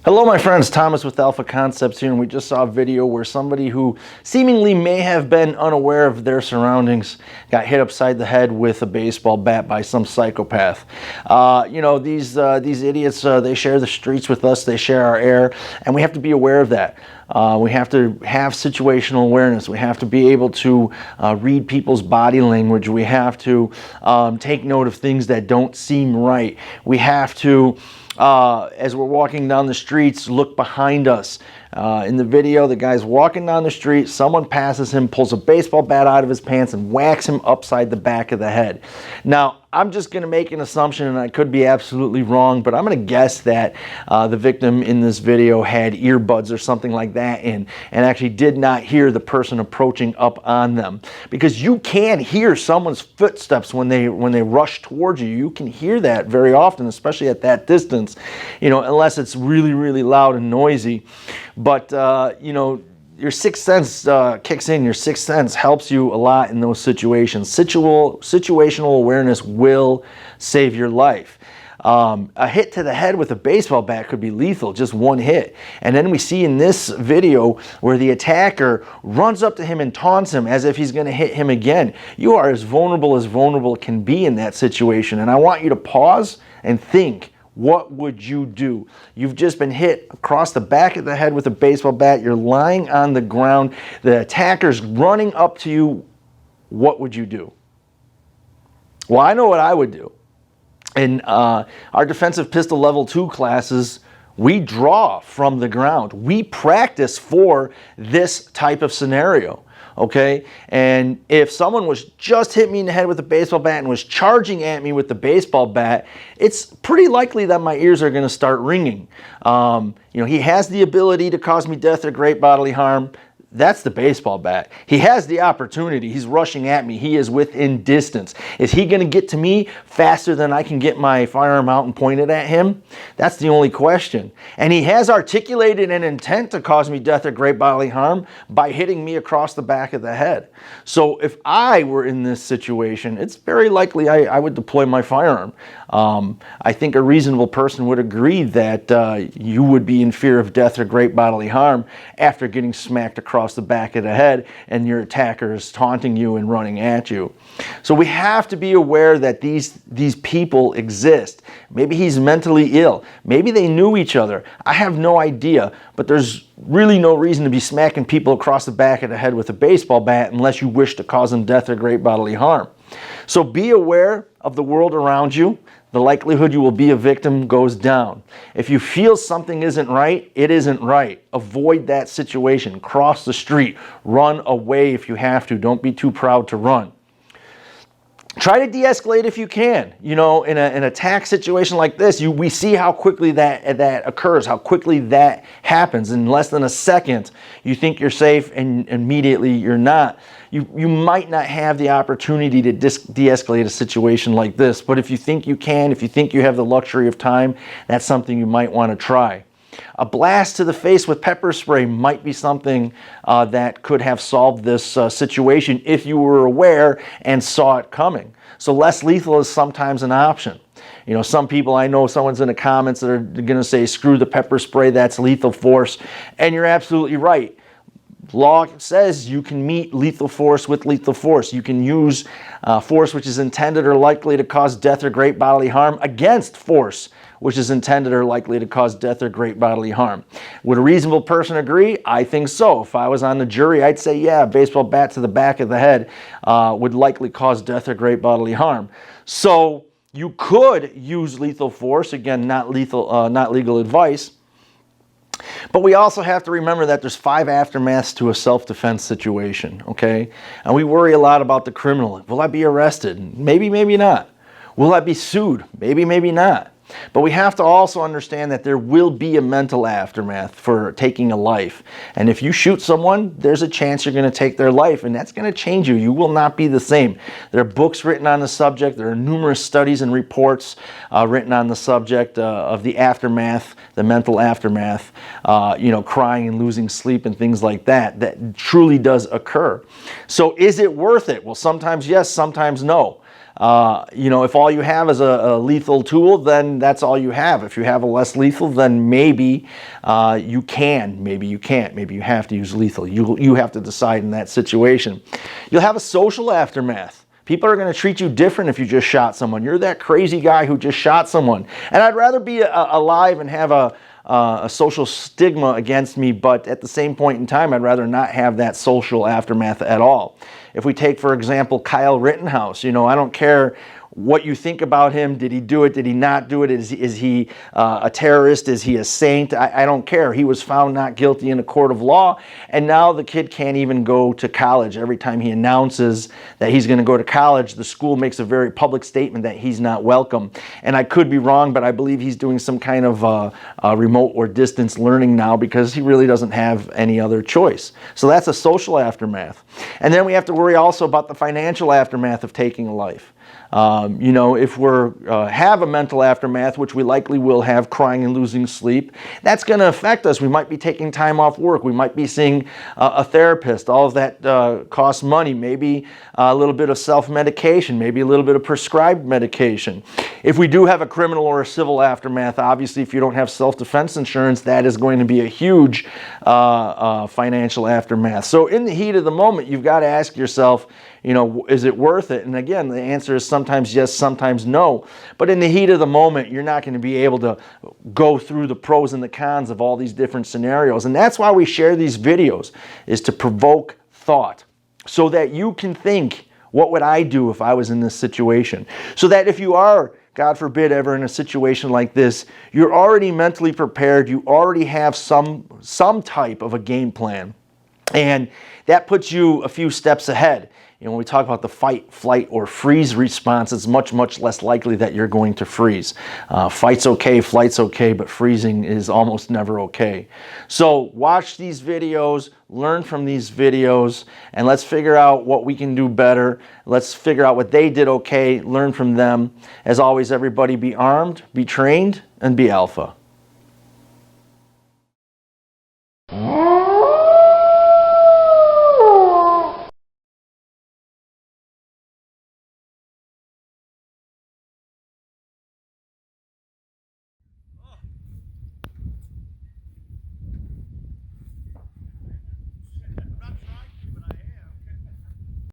Hello my friends, Thomas with Alpha Concepts here, and we just saw a video where somebody who seemingly may have been unaware of their surroundings got hit upside the head with a baseball bat by some psychopath. These idiots, they share the streets with us, they share our air, and we have to be aware of that. We have to have situational awareness. We have to be able to read people's body language. We have to take note of things that don't seem right. We have to as we're walking down the streets, look behind us. In the video, the guy's walking down the street, someone passes him, pulls a baseball bat out of his pants and whacks him upside the back of the head. Now, I'm just going to make an assumption, and I could be absolutely wrong, but I'm going to guess that the victim in this video had earbuds or something like that in, and actually did not hear the person approaching up on them. Because you can hear someone's footsteps when they rush towards you. You can hear that very often, especially at that distance, unless it's really, really loud and noisy. But, your sixth sense kicks in. Your sixth sense helps you a lot in those situations. Situational awareness will save your life. A hit to the head with a baseball bat could be lethal, just one hit. And then we see in this video where the attacker runs up to him and taunts him as if he's going to hit him again. You are as vulnerable can be in that situation. And I want you to pause and think. What would you do? You've just been hit across the back of the head with a baseball bat. You're lying on the ground. The attacker's running up to you. What would you do? Well, I know what I would do. In our defensive pistol level 2 classes, we draw from the ground. We practice for this type of scenario. Okay, and if someone was just hit me in the head with a baseball bat and was charging at me with the baseball bat, it's pretty likely that my ears are going to start ringing. He has the ability to cause me death or great bodily harm. That's the baseball bat. He has the opportunity. He's rushing at me. He is within distance. Is he going to get to me faster than I can get my firearm out and point it at him? That's the only question. And he has articulated an intent to cause me death or great bodily harm by hitting me across the back of the head. So if I were in this situation, it's very likely I would deploy my firearm. I think a reasonable person would agree that you would be in fear of death or great bodily harm after getting smacked across the back of the head and your attacker is taunting you and running at you. So we have to be aware that these people exist. Maybe he's mentally ill. Maybe they knew each other. I have no idea, but there's really no reason to be smacking people across the back of the head with a baseball bat unless you wish to cause them death or great bodily harm. So be aware of the world around you. The likelihood you will be a victim goes down. If you feel something isn't right, it isn't right. Avoid that situation. Cross the street. Run away if you have to. Don't be too proud to run. Try to de-escalate if you can. In an attack situation like this, we see how quickly that occurs, how quickly that happens. In less than a second, you think you're safe and immediately you're not. You might not have the opportunity to de-escalate a situation like this, but if you think you can, if you think you have the luxury of time, that's something you might want to try. A blast to the face with pepper spray might be something that could have solved this situation if you were aware and saw it coming. So less lethal is sometimes an option. Some people, I know someone's in the comments that are going to say, screw the pepper spray, that's lethal force. And you're absolutely right. Law says you can meet lethal force with lethal force. You can use force which is intended or likely to cause death or great bodily harm against force which is intended or likely to cause death or great bodily harm. Would a reasonable person agree? I think so. If I was on the jury, I'd say, yeah, a baseball bat to the back of the head would likely cause death or great bodily harm. So you could use lethal force, again, not legal advice. But we also have to remember that there's 5 aftermaths to a self-defense situation, okay? And we worry a lot about the criminal. Will I be arrested? Maybe, maybe not. Will I be sued? Maybe, maybe not. But we have to also understand that there will be a mental aftermath for taking a life. And if you shoot someone, there's a chance you're going to take their life, and that's going to change you. You will not be the same. There are books written on the subject. There are numerous studies and reports written on the subject of the aftermath, the mental aftermath, crying and losing sleep and things like that. That truly does occur. So is it worth it? Well, sometimes yes, sometimes no. If all you have is a lethal tool, then that's all you have. If you have a less lethal, then maybe you can, maybe you can't, maybe you have to use lethal. You have to decide in that situation. You'll have a social aftermath. People are going to treat you different if you just shot someone. You're that crazy guy who just shot someone. And I'd rather be alive and have a social stigma against me, but at the same point in time, I'd rather not have that social aftermath at all. If we take, for example, Kyle Rittenhouse, I don't care what you think about him. Did he do it? Did he not do it? Is he a terrorist? Is he a saint? I don't care. He was found not guilty in a court of law, and now the kid can't even go to college. Every time he announces that he's going to go to college, the school makes a very public statement that he's not welcome. And I could be wrong, but I believe he's doing some kind of remote or distance learning now because he really doesn't have any other choice. So that's a social aftermath. And then we have to worry also about the financial aftermath of taking a life. If we have a mental aftermath, which we likely will have, crying and losing sleep, that's going to affect us. We might be taking time off work. We might be seeing a therapist. All of that costs money. Maybe a little bit of self-medication, maybe a little bit of prescribed medication. If we do have a criminal or a civil aftermath, obviously, if you don't have self-defense insurance, that is going to be a huge financial aftermath. So in the heat of the moment, you've got to ask yourself, is it worth it? And again, the answer is sometimes yes, sometimes no. But in the heat of the moment, you're not going to be able to go through the pros and the cons of all these different scenarios. And that's why we share these videos, is to provoke thought so that you can think, what would I do if I was in this situation? So that if you are, God forbid, ever in a situation like this, you're already mentally prepared. You already have some type of a game plan. And that puts you a few steps ahead. When we talk about the fight, flight, or freeze response, it's much, much less likely that you're going to freeze. Fight's okay, flight's okay, but freezing is almost never okay. So watch these videos, learn from these videos, and let's figure out what we can do better. Let's figure out what they did okay, learn from them. As always, everybody be armed, be trained, and be alpha.